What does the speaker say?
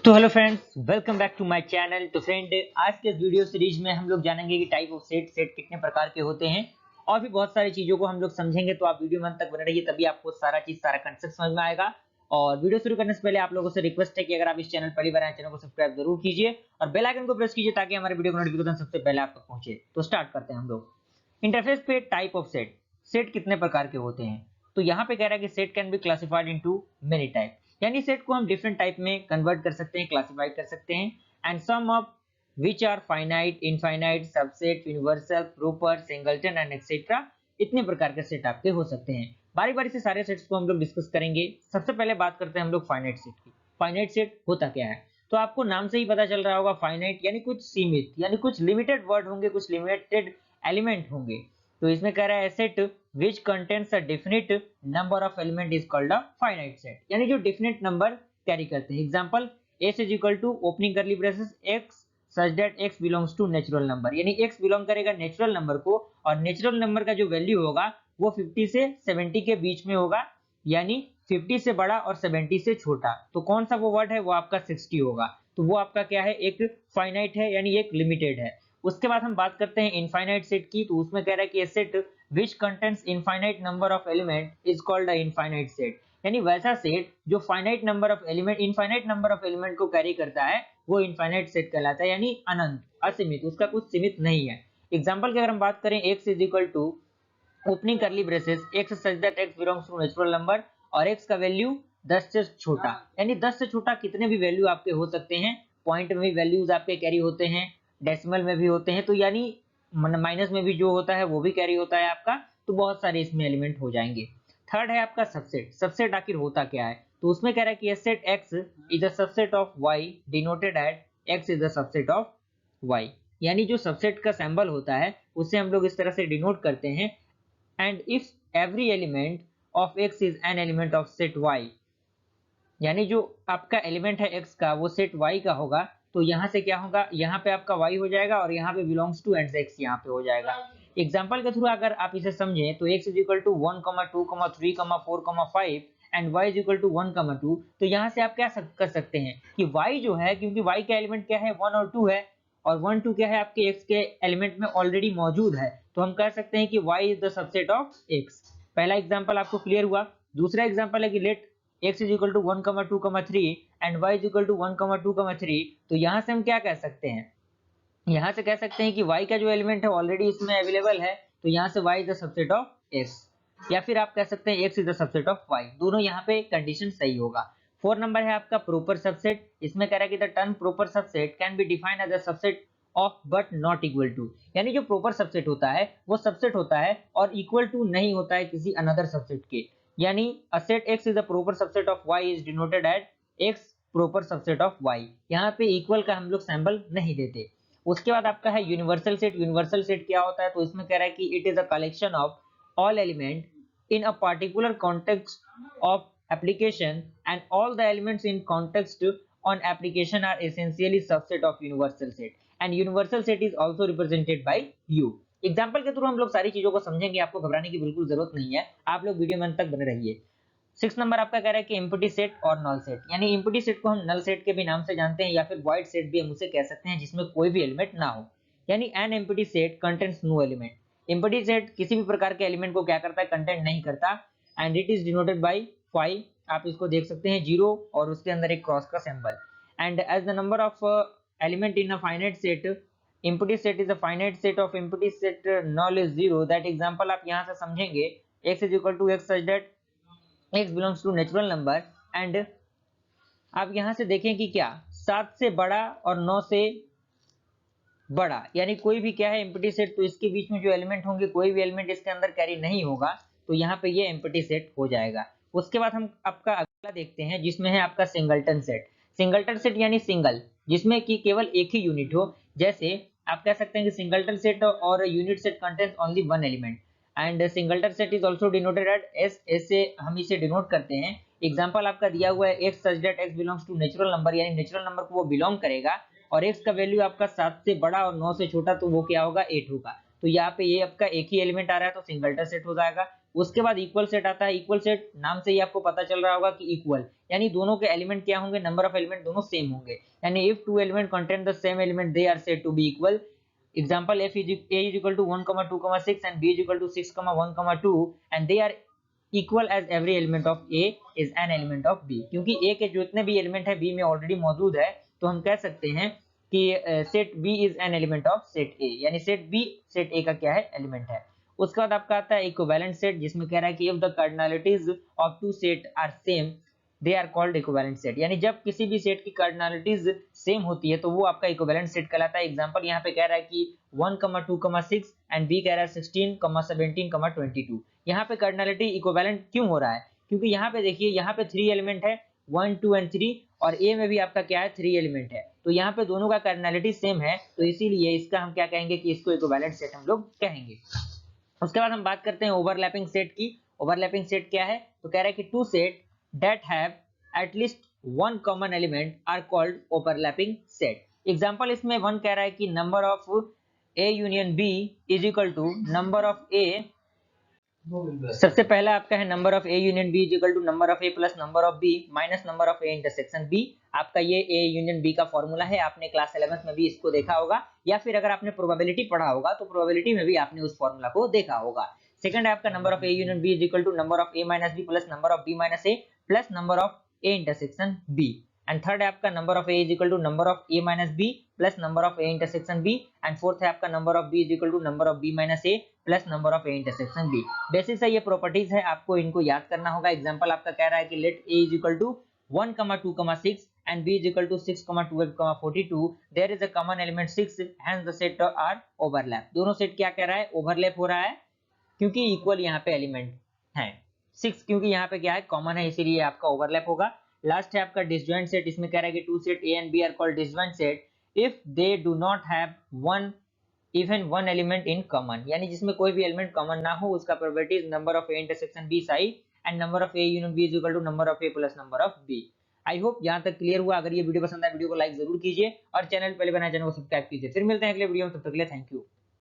तो hello friends, welcome back to my channel. तो friend, आज के इस वीडियो सीरीज में हम लोग जानेंगे कि टाइप ऑफ सेट कितने प्रकार के होते हैं और भी बहुत सारी चीजों को हम लोग समझेंगे। तो आप वीडियो में अंत तक बने रहिए, तभी आपको सारा कंसेप्ट समझ में आएगा। और वीडियो शुरू करने से पहले आप लोगों से रिक्वेस्ट है कि अगर आप इस चैनल पहली बार आए, चैनल को सब्सक्राइब जरूर कीजिए और बेल आइकन को प्रेस कीजिए ताकि हमारे वीडियो का नोटिफिकेशन सबसे पहले आप तक पहुंचे। तो स्टार्ट करते हैं हम लोग। इंटरफेस पे टाइप ऑफ सेट कितने प्रकार के होते हैं। तो यहाँ पे कह रहा है कि set can be classified into many type, यानी सेट को हम डिफरेंट टाइप में कन्वर्ट कर सकते हैं, क्लासिफाई कर सकते हैं। And some of which are finite, infinite, subset, universal, proper, singleton and etcetera. इतने प्रकार के सेट आपके हो सकते हैं। बारी बारी से सारे सेट्स को हम लोग डिस्कस करेंगे। सबसे पहले बात करते हैं हम लोग फाइनाइट सेट की। फाइनाइट सेट होता क्या है? तो आपको नाम से ही पता चल रहा होगा, फाइनाइट यानी कुछ सीमित, यानी कुछ लिमिटेड वर्ड होंगे, कुछ लिमिटेड एलिमेंट होंगे। तो इसमें कह रहा है set which contains a definite number of element is called a finite set, यानी जो definite number कैरी करते हैं। Example, s is equal to opening curly braces x such that x belongs to natural number, यानी x belong करेगा natural number को और natural number का जो वैल्यू होगा वो 50 से 70 के बीच में होगा, यानी 50 से बड़ा और 70 से छोटा। तो कौन सा वो वर्ड है? वो आपका 60 होगा। तो वो आपका क्या है? एक फाइनाइट है, यानी एक लिमिटेड है। उसके बाद हम बात करते हैं इनफाइनाइट सेट की। तो उसमें कह रहा है कि set which contains infinite number of element is called a infinite set, यानी वैसा सेट जो finite number of element, infinite number of element को कैरी करता है वो इनफाइनाइट सेट कहलाता है, यानी अनंत, असीमित, उसका कुछ सीमित नहीं है। एग्जांपल की अगर हम बात करें, x is equal to opening curly braces x such that x belongs to natural number और x का वैल्यू 10 से छोटा, यानी 10 से छोटा कितने भी वैल्यू आपके हो सकते हैं। पॉइंट में भी वैल्यूज आपके कैरी होते हैं, डेसिमल में भी होते हैं, तो यानी माइनस में भी जो होता है वो भी कैरी होता है आपका। तो बहुत सारे इसमें एलिमेंट हो जाएंगे। थर्ड है आपका सबसेट। सबसेट आखिर होता क्या है? तो उसमें कह रहा है कि set x is a subset of y denoted at x is a subset of y, यानी जो सबसेट का सिंबल होता है उसे हम लोग इस तरह से डिनोट करते हैं। And if every element of x is an element of set y, यानी जो आपका एलिमेंट है x का वो सेट y का होगा, तो यहाँ से क्या होगा? यहाँ पे आपका y हो जाएगा और यहाँ पे बिलोंग्स टू एंड x यहाँ पे हो जाएगा। एग्जाम्पल के थ्रू अगर आप इसे समझें तो x is equal to 1, 2, 3, 4, 5 and y is equal to 1, 2। तो यहाँ से आप क्या कर सकते हैं कि y जो है, क्योंकि y का एलिमेंट क्या है? 1 और 2 है, और 1, 2 क्या है? आपके x के एलिमेंट में ऑलरेडी मौजूद है, तो हम कह सकते हैं कि y is the subset of x। पहला एग्जाम्पल आपको क्लियर हुआ। दूसरा एग्जाम्पल है कि let x is equal to 1, 2, 3 and y is equal to 1, 2, 3। तो यहाँ से हम क्या कह सकते हैं? यहाँ से कह सकते हैं कि y का जो एलिमेंट है ऑलरेडी इसमें अवेलेबल है, तो यहाँ से y is the subset of x, या फिर आप कह सकते हैं x is the subset of y। दोनों यहाँ पे कंडीशन सही होगा। 4 नंबर है आपका प्रॉपर सबसेट। इसमें कह रहा है कि the term proper subset can be defined as a subset of but not equal to, यानी जो प्रॉपर सबसेट होता है वो सबसेट होता है और इक्वल टू नहीं होता है किसी अनदर सबसेट के, यानी a set x is a proper subset of y is denoted at x proper subset of y। यहाँ पे इक्वल का हम लोग सिंबल नहीं देते। उसके बाद आपका है यूनिवर्सल सेट। यूनिवर्सल सेट क्या होता है? तो इसमें कह रहा है कि it is a collection of all element in a particular context of application and all the elements in context on application are essentially subset of universal set and universal set is also represented by U. Example के through हम लोग सारी चीजों को समझेंगे, आपको घबराने की बिल्कुल जरूरत नहीं है, आप लोग वीडियो में अंत तक बने रहिए। 6 नंबर आपका कह रहा है कि एम्प्टी सेट और नल सेट, यानी एम्प्टी सेट को हम नल सेट के भी नाम से जानते हैं या फिर वॉइड सेट भी हम उसे कह सकते हैं, जिसमें कोई भी एलिमेंट ना हो, यानी an empty set contains no element. Empty set किसी भी प्रकार के एलिमेंट को क्या करता है? कंटेंट नहीं करता। And it is denoted by 5, आप इसको देख सकते हैं 0 और उसके अंदर एक क्रॉस का symbol. And as the number of element in a finite set, empty set is a finite set of empty set null is 0। that example आप यहाँ से समझेंगे, x is equal to x such that x belongs to natural number। and आप यहाँ से देखें कि क्या 7 से बड़ा और 9 से बड़ा, यानी कोई भी क्या है एम्प्टी सेट, तो इसके बीच में जो एलिमेंट होंगे कोई भी एलिमेंट इसके अंदर कैरी नहीं होगा, तो यहाँ पे ये एम्प्टी सेट हो जाएगा। उसके बाद हम आपका अगला देखते हैं, जिसमें है आपका सिंगलटन सेट। सिंगलटन सेट यानी सिंगल, जिसमें कि केवल एक ही यूनिट हो। जैसे आप कह सकते हैं कि सिंगलटन सेट और unit set contains only one element and singleton set is also denoted at S. ऐसे हम इसे डिनोट करते हैं। एग्जांपल आपका दिया हुआ है x such that x belongs to natural number, यानी नेचुरल नंबर को वो बिलोंग करेगा और x का वैल्यू आपका 7 से बड़ा और 9 से छोटा, तो वो क्या होगा? 8 होगा। तो यहाँ पे ये आपका एक ही एलिमेंट आ रहा है, तो सिंगलटन सेट हो जाएगा। उसके बाद इक्वल सेट आता है। इक्वल सेट नाम से ही आपको पता चल रहा होगा कि इक्वल, यानी दोनों के एलिमेंट क्या होंगे, नंबर ऑफ एलिमेंट दोनों सेम होंगे। यानी if two element contain the same element they are said to be equal. Example if a is equal to 1, 2, 6 and b is equal to 6, 1, 2 and they are equal as every element of a is an element of b। क्योंकि a के जितने भी element है b में already मौजूद है, तो हम कह सकते हैं कि set b is an element of set a, यानी सेट b सेट a का क्या है, एलिमेंट है। उसके बाद आपका आता है इक्विवेलेंट सेट, जिसमें कह रहा है कि if the cardinalities of two set are same they are called equivalent set. यानी जब किसी भी सेट की कार्डिनलिटीज सेम होती है तो वो आपका इक्विवेलेंट सेट कहलाता है। एग्जांपल यहाँ पे कह रहा है कि 1, 2, 6 एंड बी कह रहा है 16, 17, 22। यहाँ पे कार्डिनलिटी इक्विवेलेंट क्यों हो रहा है, क्योंकि यहाँ पे देखिए यहाँ पे 3 एलिमेंट है 1, 2 एंड 3, और ए में भी आपका क्या है 3 एलिमेंट है, तो यहाँ पे दोनों का कार्डिनलिटी सेम है, तो इसीलिए इसका हम क्या कहेंगे कि इसको इक्विवेलेंट सेट हम लोग कहेंगे। उसके बाद हम बात करते हैं ओवरलैपिंग सेट की। ओवरलैपिंग सेट क्या है, तो कह रहा है कि two set that have at least one common element are called overlapping set। Example इसमें 1 कह रहा है कि number of a union b is equal to number of a। सबसे पहला आपका है number of a union b is equal to number of a plus number of b minus number of a intersection b। आपका ये a union b का formula है, आपने class 11th में भी इसको देखा होगा, या फिर अगर आपने प्रोबेबिलिटी पढ़ा होगा तो प्रोबेबिलिटी में भी आपने उस फॉर्मूला को देखा होगा। सेकंड है आपका number of a union b is equal to number of a minus b plus number of b minus a plus number of a intersection b। And third है आपका number of a is equal to number of a minus b plus number of a intersection b। And fourth है आपका number of b is equal to number of b minus a plus number of a intersection b। Basic से ये properties है, आपको इनको याद करना होगा। एग्जांपल आपका कह रहा है कि let a is equal to 1, 2, 6 and b is equal to 6, 12, 42 there is a common element 6 hence the set are overlap। दोनों सेट क्या कह रहा है, ओवरलैप हो रहा है, क्योंकि इक्वल यहाँ पे एलिमेंट है। 6 क्योंकि यहाँ पे क्या है, कॉमन है, इसीलिए आपका ओवरलैप होगा। लास्ट है आपका डिसजॉइंट सेट, इसमें कह रहा है कि two set a and b are called disjoint set if they do not have even one element in common। यानी जिसमें कोई भी एलिमेंट कॉमन ना हो, उसका probability is number of a intersection b psi and number of a union b is equal to number of a plus number of b। I hope यहाँ तक clear हुआ। अगर ये वीडियो पसंद आए वीडियो को लाइक जरूर कीजिए और चैनल पहले बनाए चैनल को सब्सक्राइब कीजिए। फिर मिलते हैं अगले वीडियो में, तब तक के लिए थैंक यू।